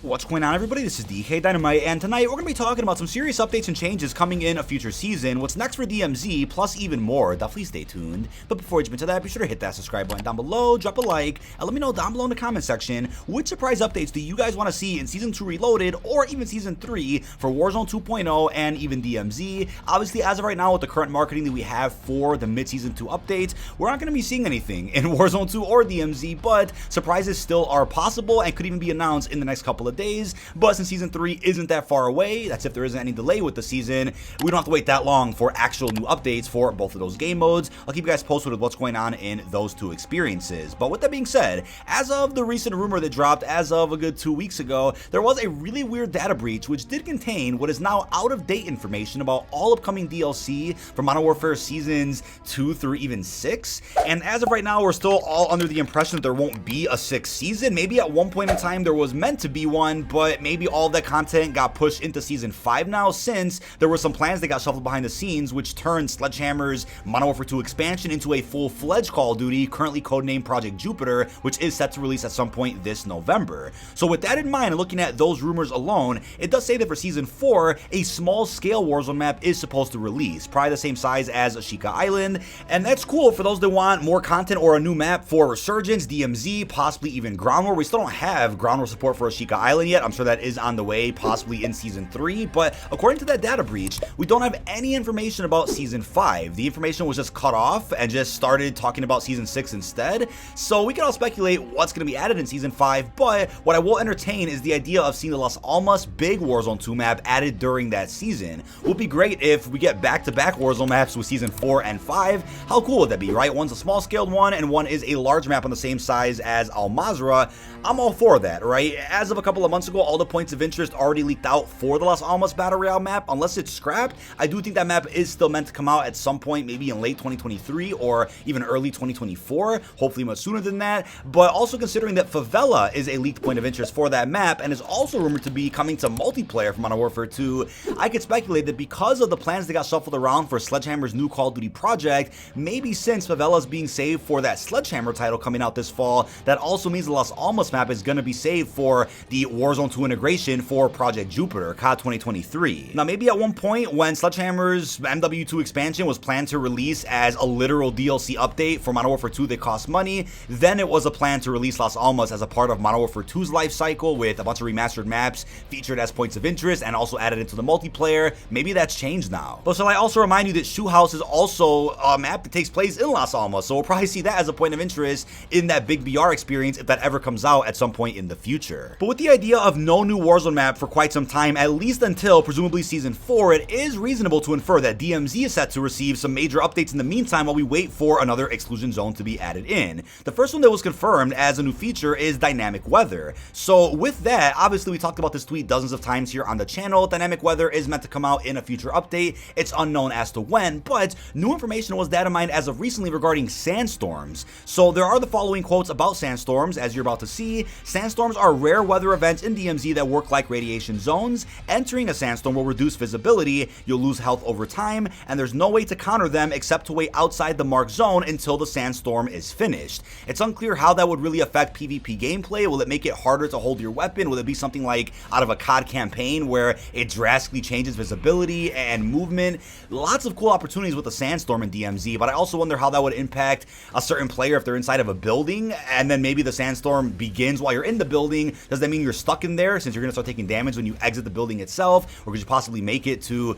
What's going on, everybody? This is dkdynamite, and tonight we're going to be talking about some serious updates and changes coming in a future season, what's next for DMZ, plus even more. Definitely stay tuned. But before we jump into that, be sure to hit that subscribe button down below, drop a like, and let me know down below in the comment section which surprise updates do you guys want to see in Season 2 Reloaded, or even Season 3 for Warzone 2.0 and even DMZ. Obviously, as of right now, with the current marketing that we have for the mid-Season 2 updates, we're not going to be seeing anything in Warzone 2 or DMZ, but surprises still are possible and could even be announced in the next couple of days. But since Season 3 isn't that far away, that's if there isn't any delay with the season, we don't have to wait that long for actual new updates for both of those game modes. I'll keep you guys posted with what's going on in those two experiences. But with that being said, as of the recent rumor that dropped as of a good 2 weeks ago, there was a really weird data breach which did contain what is now out-of-date information about all upcoming DLC for Modern Warfare Seasons 2 through even 6. And as of right now, we're still all under the impression that there won't be a 6th season. Maybe at one point in time there was meant to be one, but maybe all of that content got pushed into Season 5 now, since there were some plans that got shuffled behind the scenes which turned Sledgehammer's Modern Warfare 2 expansion into a full-fledged Call of Duty, currently codenamed Project Jupiter, which is set to release at some point this November. So with that in mind, and looking at those rumors alone, it does say that for Season 4, a small-scale Warzone map is supposed to release, probably the same size as Ashika Island, and that's cool for those that want more content or a new map for Resurgence, DMZ, possibly even Ground War. We still don't have Ground War support for Ashika Island yet. I'm sure that is on the way, possibly in Season 3, but according to that data breach, we don't have any information about Season 5. The information was just cut off and just started talking about Season 6 instead, so we can all speculate what's going to be added in Season 5, but what I will entertain is the idea of seeing the Las Almas big Warzone 2 map added during that season. It would be great if we get back-to-back Warzone maps with Season 4 and 5. How cool would that be, right? One's a small-scaled one, and one is a large map on the same size as Al Mazrah. I'm all for that, right? As of a couple of months ago, all the points of interest already leaked out for the Las Almas Battle Royale map. Unless it's scrapped, I do think that map is still meant to come out at some point, maybe in late 2023 or even early 2024, hopefully much sooner than that. But also considering that Favela is a leaked point of interest for that map and is also rumored to be coming to multiplayer for Modern Warfare 2, I could speculate that because of the plans that got shuffled around for Sledgehammer's new Call of Duty project, maybe since Favela is being saved for that Sledgehammer title coming out this fall, that also means the Las Almas map is going to be saved for the Warzone 2 integration for Project Jupiter, COD 2023. Now, maybe at one point when Sledgehammer's MW2 expansion was planned to release as a literal DLC update for Modern Warfare 2 that cost money, then it was a plan to release Las Almas as a part of Modern Warfare 2's life cycle with a bunch of remastered maps featured as points of interest and also added into the multiplayer. Maybe that's changed now. But shall I also remind you that Shoe House is also a map that takes place in Las Almas, so we'll probably see that as a point of interest in that big BR experience if that ever comes out at some point in the future. But with the idea of no new Warzone map for quite some time, at least until presumably Season 4, it is reasonable to infer that DMZ is set to receive some major updates in the meantime while we wait for another exclusion zone to be added in. The first one that was confirmed as a new feature is dynamic weather. So with that, obviously we talked about this tweet dozens of times here on the channel. Dynamic weather is meant to come out in a future update. It's unknown as to when, but new information was data mined as of recently regarding sandstorms. So there are the following quotes about sandstorms, as you're about to see. Sandstorms are rare weather events in DMZ that work like radiation zones. Entering a sandstorm will reduce visibility, you'll lose health over time, and there's no way to counter them except to wait outside the marked zone until the sandstorm is finished. It's unclear how that would really affect PvP gameplay. Will it make it harder to hold your weapon? Will it be something like out of a COD campaign where it drastically changes visibility and movement? Lots of cool opportunities with the sandstorm in DMZ, but I also wonder how that would impact a certain player if they're inside of a building and then maybe the sandstorm begins while you're in the building. Does that mean you're stuck in there since you're going to start taking damage when you exit the building itself, or could you possibly make it to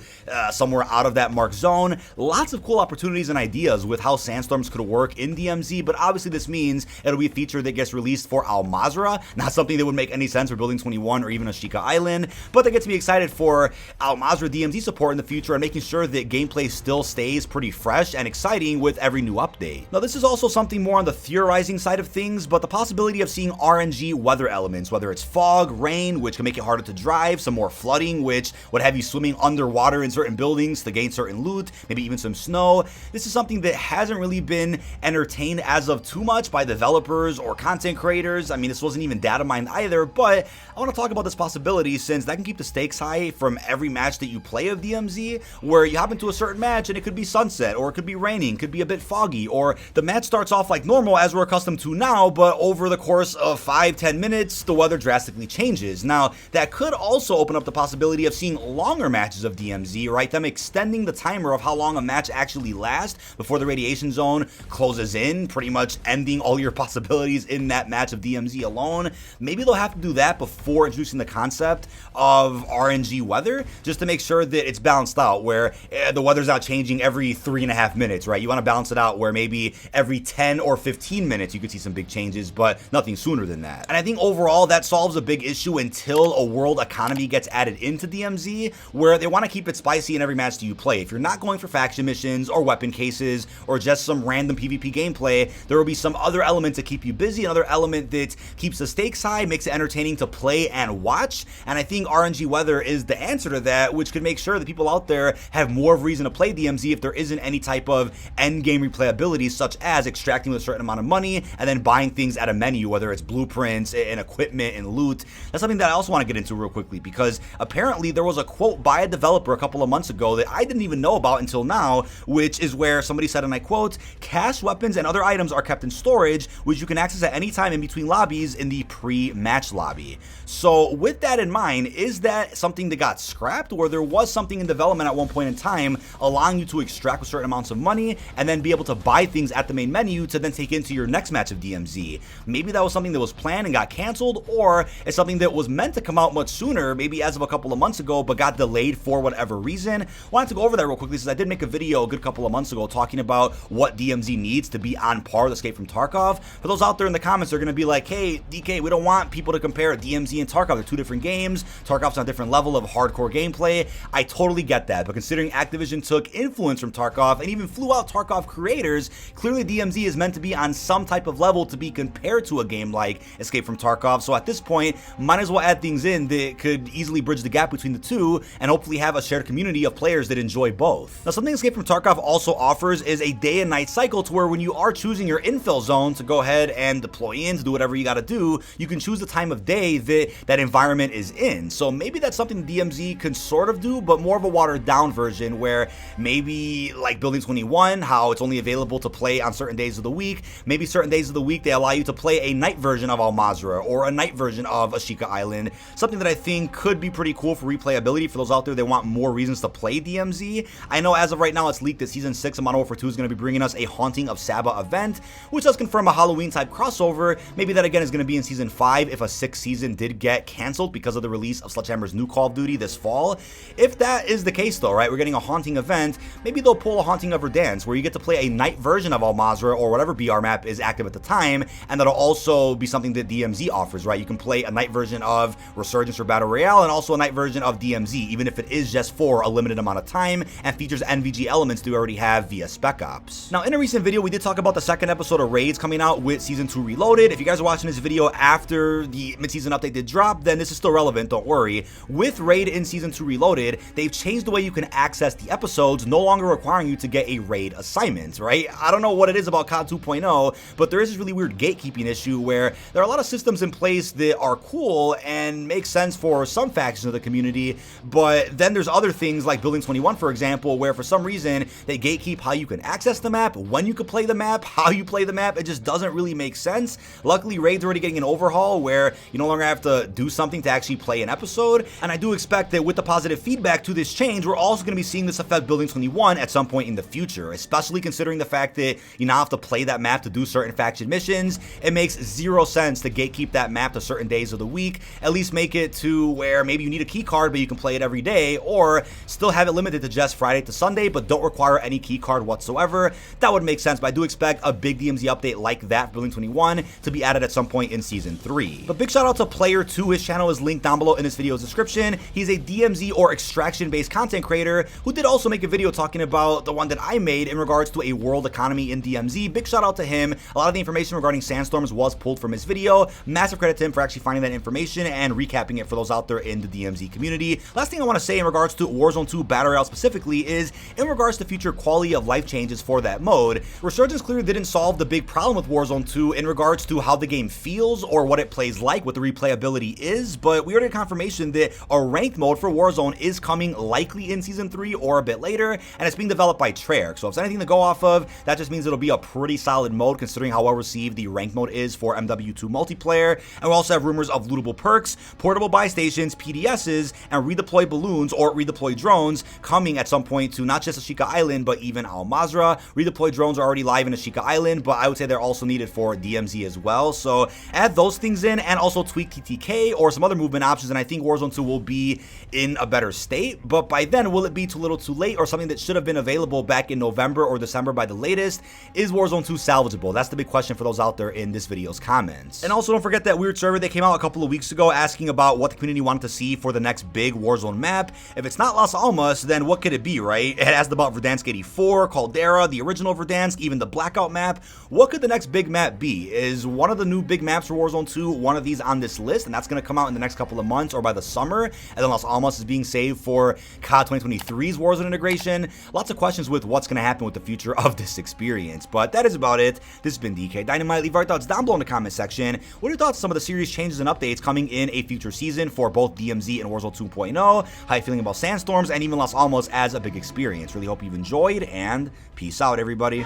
somewhere out of that marked zone? Lots of cool opportunities and ideas with how sandstorms could work in DMZ, but obviously this means it'll be a feature that gets released for Al Mazrah, not something that would make any sense for Building 21 or even Ashika Island, but that gets me excited for Al Mazrah DMZ support in the future and making sure that gameplay still stays pretty fresh and exciting with every new update. Now, this is also something more on the theorizing side of things, but the possibility of seeing RNG weather elements, whether it's fog, rain, which can make it harder to drive, some more flooding, which would have you swimming underwater in certain buildings to gain certain loot, maybe even some snow. This is something that hasn't really been entertained as of too much by developers or content creators. I mean, this wasn't even data mined either, but I want to talk about this possibility since that can keep the stakes high from every match that you play of DMZ, where you hop into a certain match and it could be sunset, or it could be raining, could be a bit foggy, or the match starts off like normal as we're accustomed to now, but over the course of 5-10 minutes, the weather drastically specifically changes. Now, that could also open up the possibility of seeing longer matches of DMZ, right? Them extending the timer of how long a match actually lasts before the radiation zone closes in, pretty much ending all your possibilities in that match of DMZ alone. Maybe they'll have to do that before introducing the concept of RNG weather, just to make sure that it's balanced out, where the weather's not changing every 3.5 minutes, right? You want to balance it out where maybe every 10 or 15 minutes you could see some big changes, but nothing sooner than that. And I think overall that solves a big issue until a world economy gets added into DMZ, where they want to keep it spicy in every match that you play. If you're not going for faction missions or weapon cases or just some random PvP gameplay, there will be some other element to keep you busy, another element that keeps the stakes high, makes it entertaining to play and watch. And I think RNG weather is the answer to that, which could make sure that people out there have more of a reason to play DMZ if there isn't any type of end game replayability, such as extracting with a certain amount of money and then buying things at a menu, whether it's blueprints and equipment and loot. That's something that I also want to get into real quickly, because apparently there was a quote by a developer a couple of months ago that I didn't even know about until now, which is where somebody said, and I quote, "Cash, weapons, and other items are kept in storage, which you can access at any time in between lobbies in the pre-match lobby." So with that in mind, is that something that got scrapped, or there was something in development at one point in time allowing you to extract with certain amounts of money and then be able to buy things at the main menu to then take into your next match of DMZ? Maybe that was something that was planned and got canceled, or it's something that was meant to come out much sooner, maybe as of a couple of months ago, but got delayed for whatever reason. Wanted to go over that real quickly, since I did make a video a good couple of months ago talking about what DMZ needs to be on par with Escape from Tarkov. For those out there in the comments, they're going to be like, "Hey, DK, we don't want people to compare DMZ and Tarkov. They're two different games. Tarkov's on a different level of hardcore gameplay." I totally get that, but considering Activision took influence from Tarkov and even flew out Tarkov creators, clearly DMZ is meant to be on some type of level to be compared to a game like Escape from Tarkov. So at this point, might as well add things in that could easily bridge the gap between the two and hopefully have a shared community of players that enjoy both. Now, something Escape from Tarkov also offers is a day and night cycle, to where when you are choosing your infill zone to go ahead and deploy in, to do whatever you got to do, you can choose the time of day that that environment is in. So maybe that's something DMZ can sort of do, but more of a watered down version, where maybe like Building 21, how it's only available to play on certain days of the week, maybe certain days of the week they allow you to play a night version of Al Mazrah or a night version of Ashika Island. Something that I think could be pretty cool for replayability for those out there that want more reasons to play DMZ. I know as of right now it's leaked that Season 6 of Modern Warfare 2 is going to be bringing us a Haunting of Saba event, which does confirm a Halloween type crossover. Maybe that again is going to be in Season 5 if a 6th season did get canceled because of the release of Sledgehammer's new Call of Duty this fall. If that is the case though, right, we're getting a Haunting event, maybe they'll pull a Haunting of Verdansk, where you get to play a night version of Al Mazrah or whatever BR map is active at the time, and that'll also be something that DMZ offers, right? You can play a night version of Resurgence or Battle Royale and also a night version of DMZ, even if it is just for a limited amount of time and features NVG elements that we already have via Spec Ops. Now, in a recent video, we did talk about the second episode of Raids coming out with Season 2 Reloaded. If you guys are watching this video after the mid-season update did drop, then this is still relevant, don't worry. With Raid in Season 2 Reloaded, they've changed the way you can access the episodes, no longer requiring you to get a raid assignment, right? I don't know what it is about COD 2.0, but there is this really weird gatekeeping issue where there are a lot of systems in place that are cool and make sense for some factions of the community, but then there's other things like Building 21, for example, where for some reason they gatekeep how you can access the map, when you can play the map, how you play the map. It just doesn't really make sense. Luckily, Raid's already getting an overhaul where you no longer have to do something to actually play an episode, and I do expect that with the positive feedback to this change, we're also going to be seeing this affect Building 21 at some point in the future, especially considering the fact that you now have to play that map to do certain faction missions. It makes zero sense to gatekeep that map to certain days of the week. At least make it to where maybe you need a key card but you can play it every day, or still have it limited to just Friday to Sunday but don't require any key card whatsoever. That would make sense, but I do expect a big DMZ update like that for Building 21 to be added at some point in Season 3. But big shout out to Player2, his channel is linked down below in this video's description. He's a DMZ or extraction based content creator who did also make a video talking about the one that I made in regards to a world economy in DMZ. Big shout out to him. A lot of the information regarding Sandstorms was pulled from his video. Massive credit to him for actually finding that information and recapping it for those out there in the DMZ community. Last thing I want to say in regards to Warzone 2 Battle Royale specifically is in regards to future quality of life changes for that mode. Resurgence clearly didn't solve the big problem with Warzone 2 in regards to how the game feels or what it plays like, what the replayability is, but we already had confirmation that a ranked mode for Warzone is coming likely in Season 3 or a bit later, and it's being developed by Treyarch. So if it's anything to go off of, that just means it'll be a pretty solid mode considering how well received the ranked mode is for MW2 multiplayer. And we also have rumors offers of lootable perks, portable buy stations, PDSs, and redeploy balloons or redeploy drones coming at some point to not just Ashika Island, but even Al Mazrah. Redeploy drones are already live in Ashika Island, but I would say they're also needed for DMZ as well. So add those things in and also tweak TTK or some other movement options, and I think Warzone 2 will be in a better state. But by then, will it be too little too late, or something that should have been available back in November or December by the latest? Is Warzone 2 salvageable? That's the big question for those out there in this video's comments. And also don't forget that weird survey that came out a couple of weeks ago asking about what the community wanted to see for the next big Warzone map. If it's not Las Almas, then what could it be, right? It asked about Verdansk 84, Caldera, the original Verdansk, even the Blackout map. What could the next big map be? Is one of the new big maps for Warzone 2 one of these on this list? And that's going to come out in the next couple of months or by the summer. And then Las Almas is being saved for COD 2023's Warzone integration. Lots of questions with what's going to happen with the future of this experience. But that is about it. This has been dkdynamite. Leave our thoughts down below in the comment section. What are your thoughts on some of the series changes and updates coming in a future season for both DMZ and Warzone 2.0? How are you feeling about Sandstorms and even Las Almas as a big experience? Really hope you've enjoyed, and peace out, everybody.